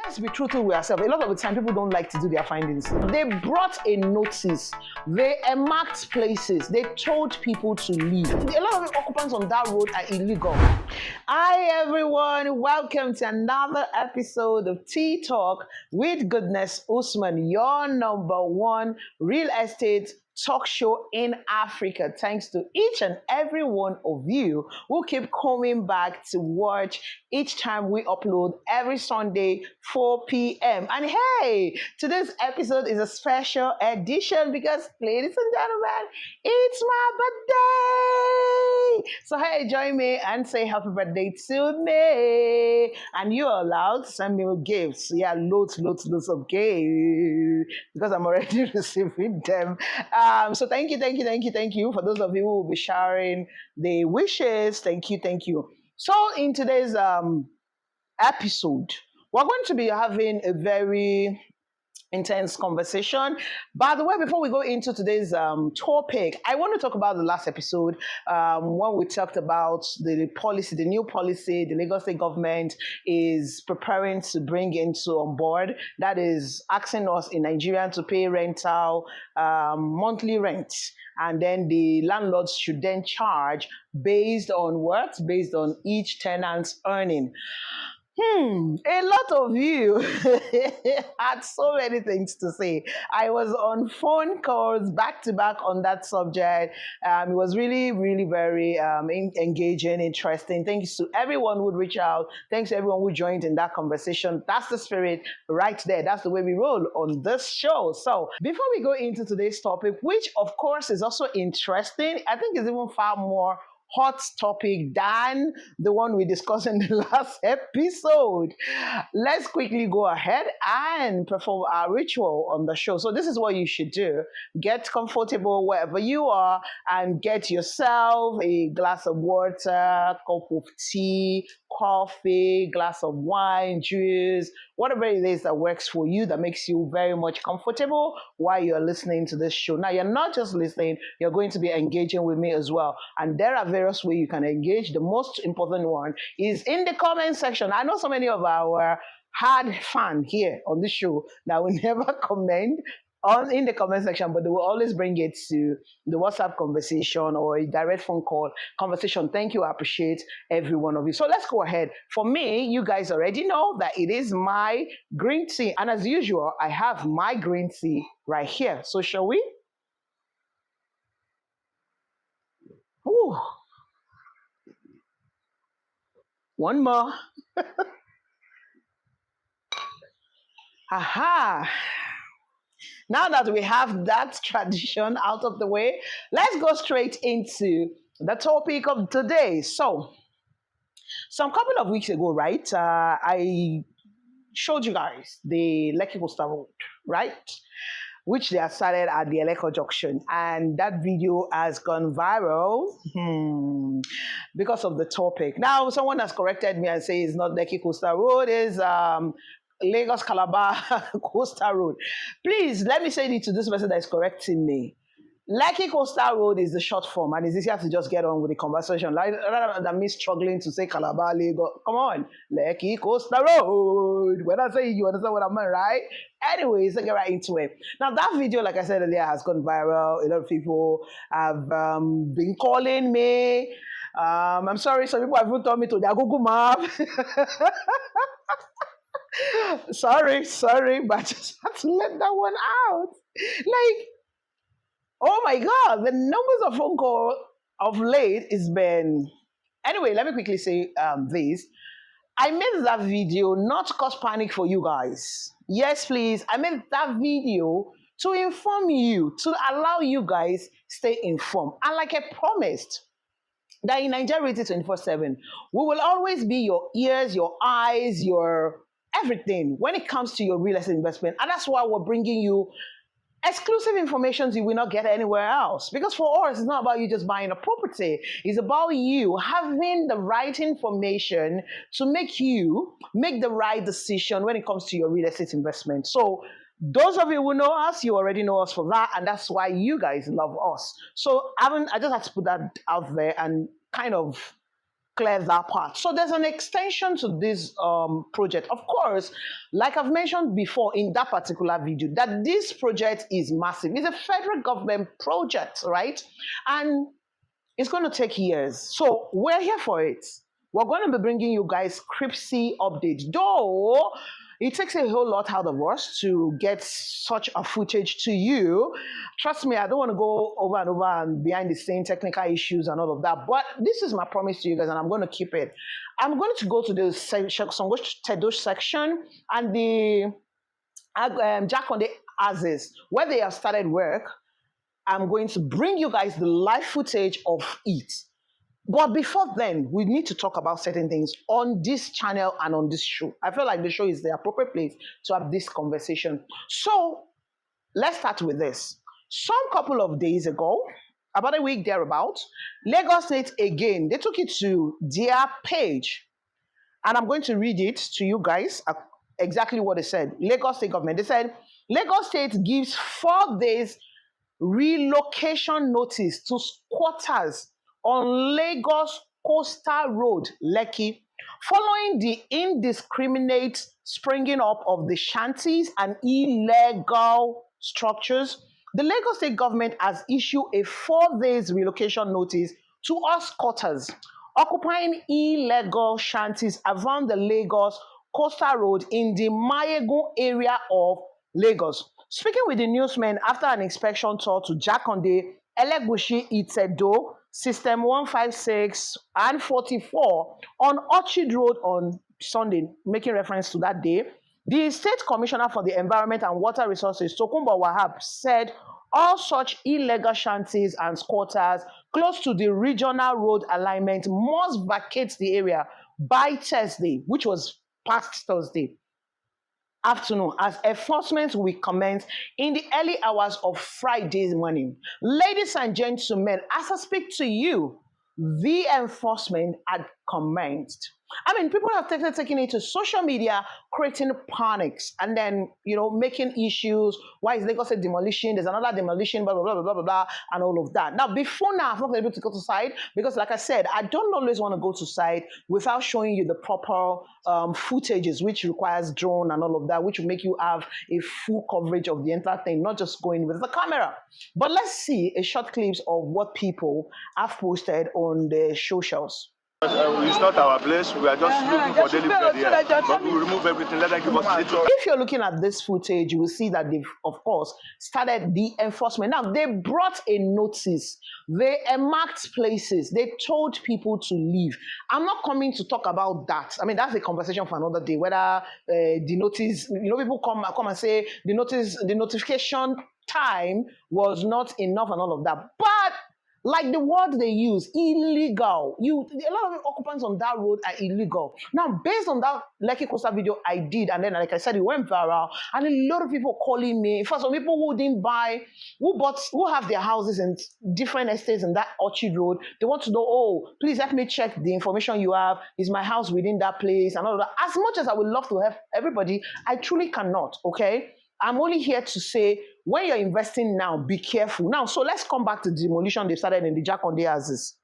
Let's be truthful with ourselves. A lot of the time, people don't like to do their findings. They brought a notice. They marked places. They told people to leave. A lot of the occupants on that road are illegal. Hi, everyone. Welcome to another episode of Tea Talk with Goodness Usman, your number one real estate talk show in Africa. Thanks to each and every one of you who keep coming back to watch each time we upload every Sunday, 4 p.m. And hey, today's episode is a special edition because, ladies and gentlemen, it's my birthday. So hey, join me and say happy birthday to me. And you're allowed to send me gifts. Yeah, loads of gifts because I'm already receiving them. So thank you for those of you who will be sharing the wishes. Thank you. So in today's episode, we're going to be having a very intense conversation. By the way, before we go into today's topic, I want to talk about the last episode when we talked about the policy, the new policy the Lagos State government is preparing to bring on board. That is asking us in Nigeria to pay rental, monthly rent. And then the landlords should then charge based on what? Based on each tenant's earning. A lot of you had so many things to say. I was on phone calls back to back on that subject. It was really very engaging, interesting. Thanks to everyone who would reach out. Thanks to everyone who joined in that conversation. That's the spirit right there. That's the way we roll on this show. So before we go into today's topic, which of course is also interesting, I think is even far more hot topic than the one we discussed in the last episode. Let's quickly go ahead and perform our ritual on the show. So this is what you should do. Get comfortable wherever you are and get yourself a glass of water, cup of tea, coffee, glass of wine, juice, whatever it is that works for you, that makes you very much comfortable while you're listening to this show. Now, you're not just listening, you're going to be engaging with me as well. And there are various ways you can engage. The most important one is in the comment section. I know so many of our hard fans here on this show that will never comment in the comment section, but they will always bring it to the WhatsApp conversation or a direct phone call conversation. Thank you. I appreciate every one of you. So let's go ahead. For me, you guys already know that it is my green tea. And as usual, I have my green tea right here. So shall we? Ooh. One more. Aha. Now that we have that tradition out of the way, let's go straight into the topic of today. So, some couple of weeks ago, right, I showed you guys the Lekki Road, right, which they have started at the Lekki Junction, and that video has gone viral because of the topic. Now, someone has corrected me and says it's not Lekki Coastal Road, it's Lagos Calabar Coastal Road. Please let me say it to this person that is correcting me. Lekki Coastal Road is the short form, and it's easier to just get on with the conversation rather than me struggling to say Calabar, Lagos. Come on, Lekki Coastal Road. When I say you understand what I mean, right? Anyways, let's get right into it. Now, that video, like I said earlier, has gone viral. A lot of people have been calling me. I'm sorry, some people have even told me to their Google map. sorry, but I just had to let that one out. Like, oh my God, the numbers of phone call of late is been. Anyway, let me quickly say this. I made that video not to cause panic for you guys. Yes, please. I made that video to inform you, to allow you guys stay informed. And like I promised, that in Nigeria 24/7, we will always be your ears, your eyes, your everything when it comes to your real estate investment. And that's why we're bringing you exclusive information you will not get anywhere else. Because for us, it's not about you just buying a property. It's about you having the right information to make you make the right decision when it comes to your real estate investment. So those of you who know us, you already know us for that. And that's why you guys love us. So I just had to put that out there and kind of clear that part. So there's an extension to this project. Of course, like I've mentioned before in that particular video, that this project is massive. It's a federal government project, right? And it's going to take years. So we're here for it. We're going to be bringing you guys crispy updates. Though it takes a whole lot out of us to get such a footage to you. Trust me, I don't want to go over and over and behind the scene technical issues and all of that. But this is my promise to you guys, and I'm going to keep it. I'm going to go to the Tedosh section and the Jakonde Azes, where they have started work. I'm going to bring you guys the live footage of it. But before then, we need to talk about certain things on this channel and on this show. I feel like the show is the appropriate place to have this conversation. So let's start with this. Some couple of days ago, about a week thereabout, Lagos State again, they took it to their page. And I'm going to read it to you guys, exactly what they said. Lagos State government, they said, Lagos State gives 4 days relocation notice to squatters on Lagos Coastal Road, Lekki, following the indiscriminate springing up of the shanties and illegal structures. The Lagos State government has issued a 4 days relocation notice to all squatters occupying illegal shanties around the Lagos Coastal Road in the Mayegun area of Lagos. Speaking with the newsmen after an inspection tour to Jakonde, Elegushi, Itedo, System 156 and 44 on Orchard Road on Sunday, making reference to that day, the State Commissioner for the Environment and Water Resources, Tokunbo Wahab, said all such illegal shanties and squatters close to the regional road alignment must vacate the area by Thursday, which was past Thursday afternoon, as enforcement will commence in the early hours of Friday's morning. Ladies and gentlemen, as I speak to you, the enforcement had commenced. I mean, people have taken it to social media, creating panics, and then, making issues. Why is Lagos State demolition? There's another demolition, blah, blah, blah, blah, blah, blah, and all of that. Now, before now, I've not been able to go to site because, like I said, I don't always want to go to site without showing you the proper footages, which requires drone and all of that, which will make you have a full coverage of the entire thing, not just going with the camera. But let's see a short clips of what people have posted on the socials. It's not our place. We are just looking for daily bread here. But we remove everything. Let them give us a little. If you're looking at this footage, you will see that they've, of course, started the enforcement. Now, they brought a notice. They marked places. They told people to leave. I'm not coming to talk about that. I mean, that's a conversation for another day. Whether the notice, people come and say the notification time was not enough and all of that. But like the word they use, illegal. A lot of occupants on that road are illegal. Now, based on that Lekki Coastal video I did, and then, like I said, it went viral, and a lot of people calling me. For some people who didn't buy, who have their houses in different estates in that Orchard Road, they want to know, oh, please help me check the information you have. Is my house within that place? And all of that. As much as I would love to help everybody, I truly cannot, okay? I'm only here to say, when you're investing now, be careful. Now, so let's come back to the demolition they started in the Jakonde Azes.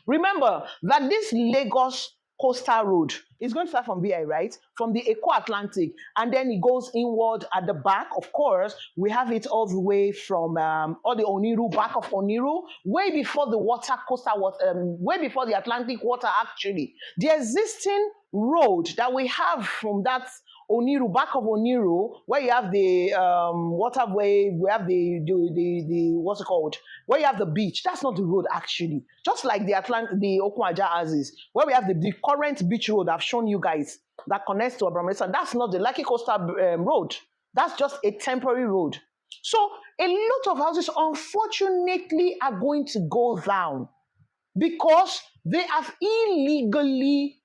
Remember that this Lagos Coastal Road is going to start from VI, right? From the Eco Atlantic, and then it goes inward at the back. Of course, we have it all the way from all the Oniru, back of Oniru, way before the water, coastal water, way before the Atlantic water, actually. The existing road that we have from that Oniru, back of Oniru, where you have the waterway, we have the what's it called? Where you have the beach. That's not the road actually. Just like the Okwaja Azes, where we have the current beach road I've shown you guys that connects to Abramesa. That's not the Lekki Coastal Road. That's just a temporary road. So a lot of houses, unfortunately, are going to go down because they have illegally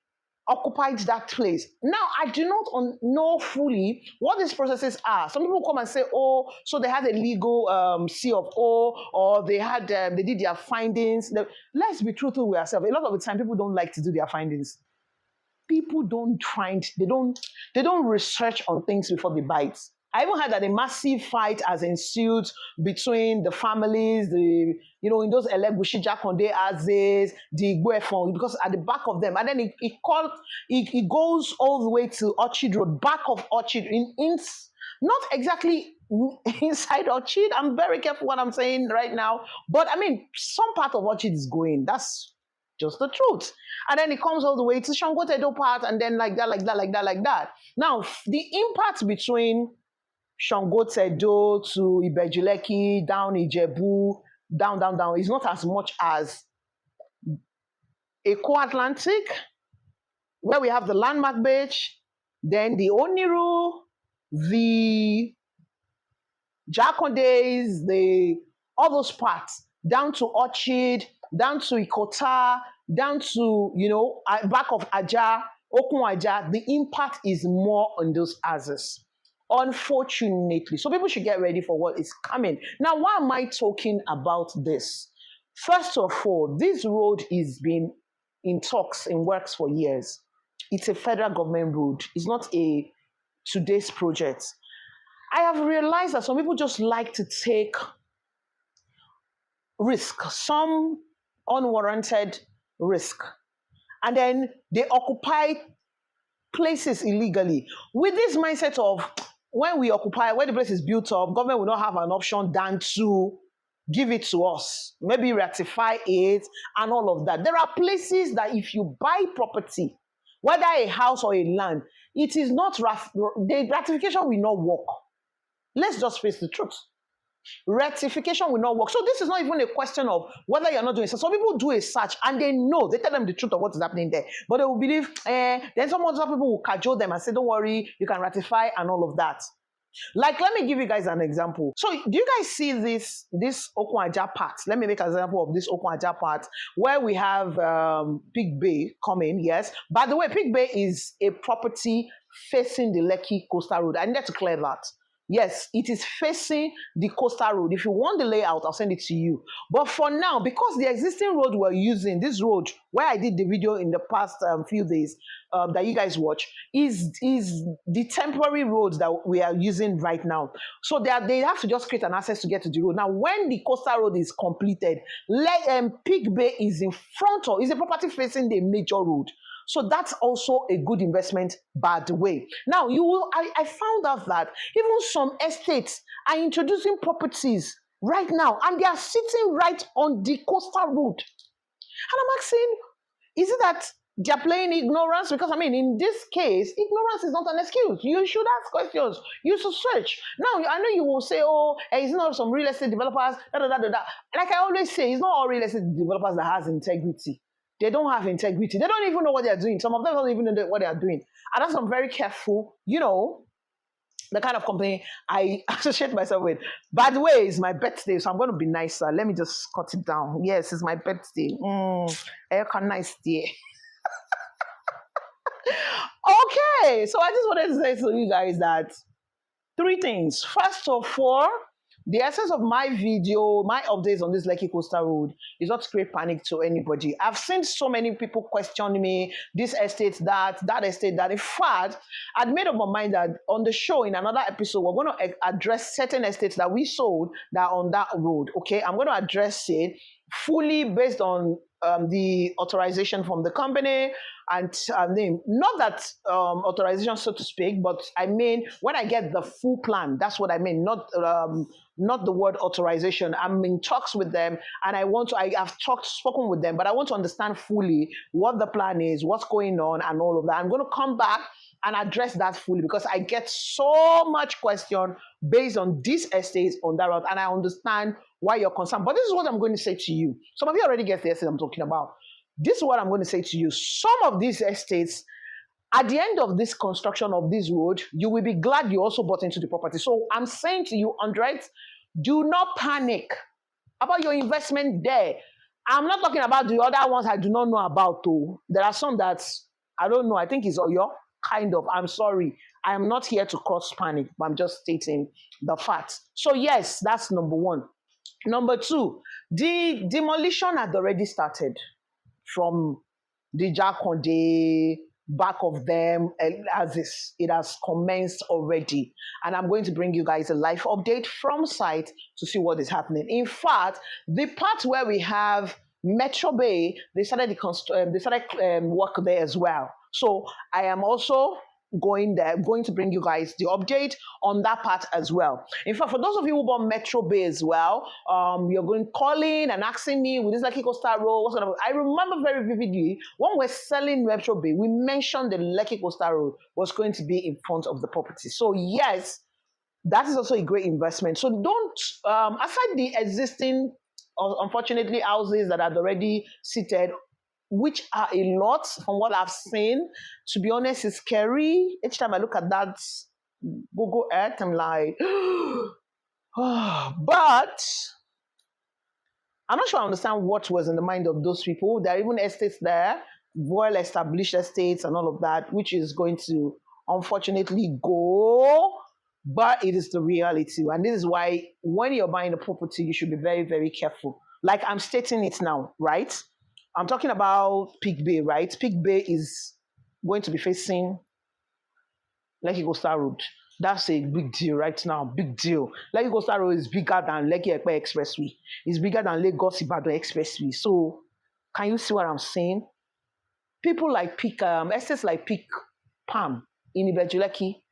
occupied that place. Now, I do not know fully what these processes are. Some people come and say, oh, so they had a legal C of O, or they did their findings. Let's be truthful with ourselves. A lot of the time, people don't like to do their findings. People don't they don't research on things before they buy it. I even heard that a massive fight has ensued between the families, in those Elegushi Jakonde Azes, the Igboefon, because at the back of them, and then it goes all the way to Orchid Road, back of Orchid, not exactly inside Orchid. I'm very careful what I'm saying right now, but I mean, some part of Orchid is going. That's just the truth. And then it comes all the way to Shangotedo part, and then like that. Now, the impact between Shangotedo to Ibejuleki, down Ijebu, down, is not as much as Eko Atlantic, where we have the landmark beach, then the Oniru, the Jakondes, all those parts, down to Orchid, down to Ikota, down to, back of Aja, Okun Aja, the impact is more on those houses, unfortunately. So people should get ready for what is coming. Now, why am I talking about this? First of all, this road is been in talks, in works for years. It's a federal government road. It's not a today's project. I have realized that some people just like to take risk, some unwarranted risk, and then they occupy places illegally with this mindset of when the place is built up, government will not have an option than to give it to us, maybe ratify it and all of that. There are places that if you buy property, whether a house or a land, it is not the ratification will not work. Let's just face the truth. Rectification will not work. So this is not even a question of whether you're not doing so. Some people do a search and they tell them the truth of what is happening there. But they will believe, then some other people will cajole them and say, don't worry, you can ratify and all of that. Like, let me give you guys an example. So do you guys see this Okun Aja part? Let me make an example of this Okun Aja part where we have Pig Bay coming, yes. By the way, Pig Bay is a property facing the Lekki Coastal Road. I needed to clear that. Yes, it is facing the coastal road. If you want the layout, I'll send it to you. But for now, because the existing road we're using, this road where I did the video in the past few days that you guys watch, is the temporary roads that we are using right now. So they have to just create an access to get to the road. Now, when the coastal road is completed, Pig Bay is in front of, is a property facing the major road. So that's also a good investment, by the way. Now, I found out that even some estates are introducing properties right now, and they are sitting right on the coastal road. And I'm asking, is it that they're playing ignorance? Because, I mean, in this case, ignorance is not an excuse. You should ask questions. You should search. Now, I know you will say, oh, it's not some real estate developers, Like I always say, it's not all real estate developers that has integrity. They don't have integrity. They don't even know what they're doing. Some of them don't even know what they are doing. And that's I'm very careful, the kind of company I associate myself with. By the way, it's my birthday, so I'm going to be nicer. Let me just cut it down. Yes, it's my birthday. Nice day. Okay, so I just wanted to say to you guys that 3 things. First of all, the essence of my video, my updates on this Lekki Coastal Road is not to create panic to anybody. I've seen so many people question me, this estate, that estate, that. In fact, I'd made up my mind that on the show, in another episode, we're going to address certain estates that we sold that are on that road, okay? I'm going to address it fully based on the authorization from the company and name. Not that authorization, so to speak, but I mean, when I get the full plan, that's what I mean, not the word authorization. I'm in talks with them, and I have spoken with them, but I want to understand fully what the plan is, what's going on, and all of that. I'm going to come back and address that fully because I get so much question based on these estates on that route, and I understand why you're concerned. But this is what I'm going to say to you. Some of you already get the estate I'm talking about. This is what I'm going to say to you. Some of these estates, at the end of this construction of this road, you will be glad you also bought into the property. So I'm saying to you, Andres, do not panic about your investment there. I'm not talking about the other ones I do not know about too. There are some that I don't know. I think it's Oyo, kind of. I'm sorry. I am not here to cause panic, but I'm just stating the facts. So yes, that's number 1. Number 2, the demolition had already started from the Jakonde, back of them as it has commenced already. And I'm going to bring you guys a live update from site to see what is happening. In fact, the part where we have Metro Bay, they started work there as well. So I am also going to bring you guys the update on that part as well. In fact, for those of you who bought Metro Bay as well, you're going calling and asking me, with this Lekki Coastal Road, what sort of, I remember very vividly when we're selling Metro Bay, we mentioned the Lekki Coastal Road was going to be in front of the property. So yes, that is also a great investment. So don't, aside the existing, unfortunately, houses that are already seated, which are a lot from what I've seen, to be honest, it's scary. Each time I look at that Google Earth, I'm like, but I'm not sure I understand what was in the mind of those people. There are even estates there, well-established estates and all of that, which is going to unfortunately go, but it is the reality. And this is why when you're buying a property, you should be very, very careful. Like I'm stating it now, right? I'm talking about Peak Bay, right? Peak Bay is going to be facing Lekki Coastal Road. That's a big deal right now, big deal. Lekki Coastal Road is bigger than Lekki Epe Expressway. It's bigger than Lagos Ibadan Expressway. So, can you see what I'm saying? People like Peak, estates like Peak Palm in Lekki,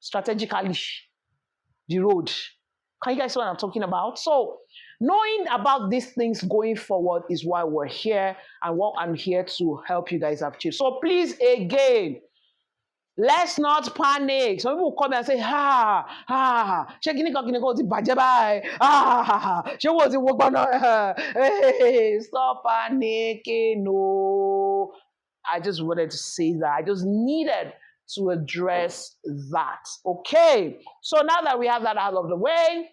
strategically, the road. Can you guys see what I'm talking about? So, knowing about these things going forward is why we're here and what I'm here to help you guys achieve. So please, again, let's not panic. Some people will come and say, hey, stop panicking. No. I just wanted to say that. I just needed to address that. Okay. So now that we have that out of the way,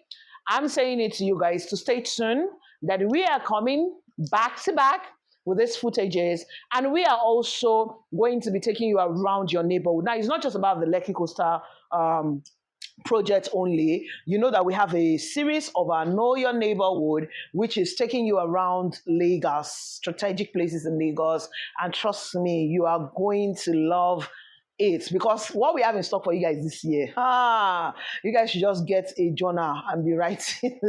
I'm saying it to you guys to stay tuned that we are coming back to back with these footages, and we are also going to be taking you around your neighborhood. Now, it's not just about the Lekki Coastal project only. You know that we have a series of our Know Your Neighborhood, which is taking you around Lagos, strategic places in Lagos, and trust me, you are going to love it, because what we have in stock for you guys this year, you guys should just get a journal and be writing.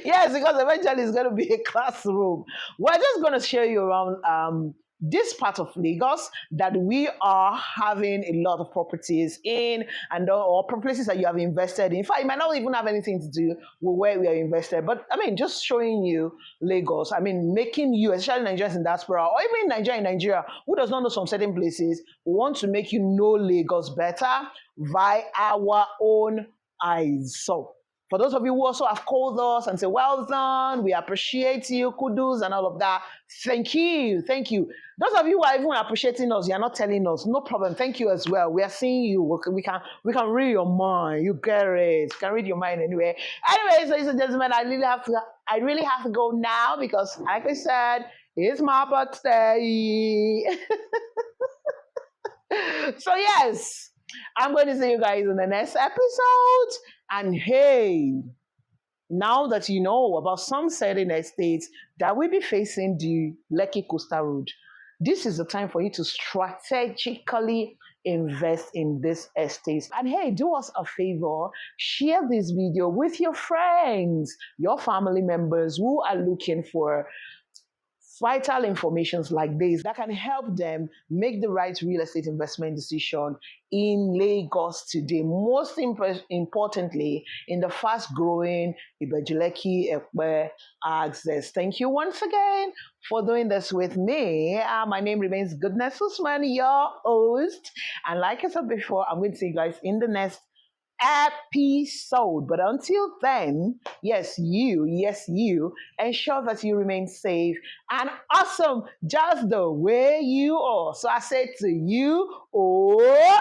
Yes, because eventually it's going to be a classroom. We're just going to show you around this part of Lagos that we are having a lot of properties in, and or places that you have invested in. In fact, it might not even have anything to do with where we are invested, but I mean, just showing you Lagos. I mean, making you, especially Nigerians in diaspora, or even Nigeria, who does not know some certain places, we want to make you know Lagos better via our own eyes. So, for those of you who also have called us and say, well done, we appreciate you, kudos and all of that, thank you, thank you. Those of you who are even appreciating us, you're not telling us, no problem, thank you as well. We are seeing you, we can read your mind, you get it, you can read your mind anyway. Anyways, ladies and gentlemen, I really have to go now because, like I said, it's my birthday. So yes, I'm going to see you guys in the next episode. And hey, now that you know about some certain estates that will be facing the Lekki Coastal Road, this is the time for you to strategically invest in this estate. And hey, do us a favor, share this video with your friends, your family members who are looking for vital informations like this that can help them make the right real estate investment decision in Lagos today. Most importantly, in the fast-growing Lekki Epe axis. Thank you once again for doing this with me. My name remains Goodness Usman, your host. And like I said before, I'm going to see you guys in the next episode. But until then, yes, you ensure that you remain safe and awesome just the way you are. So I say to you, oh,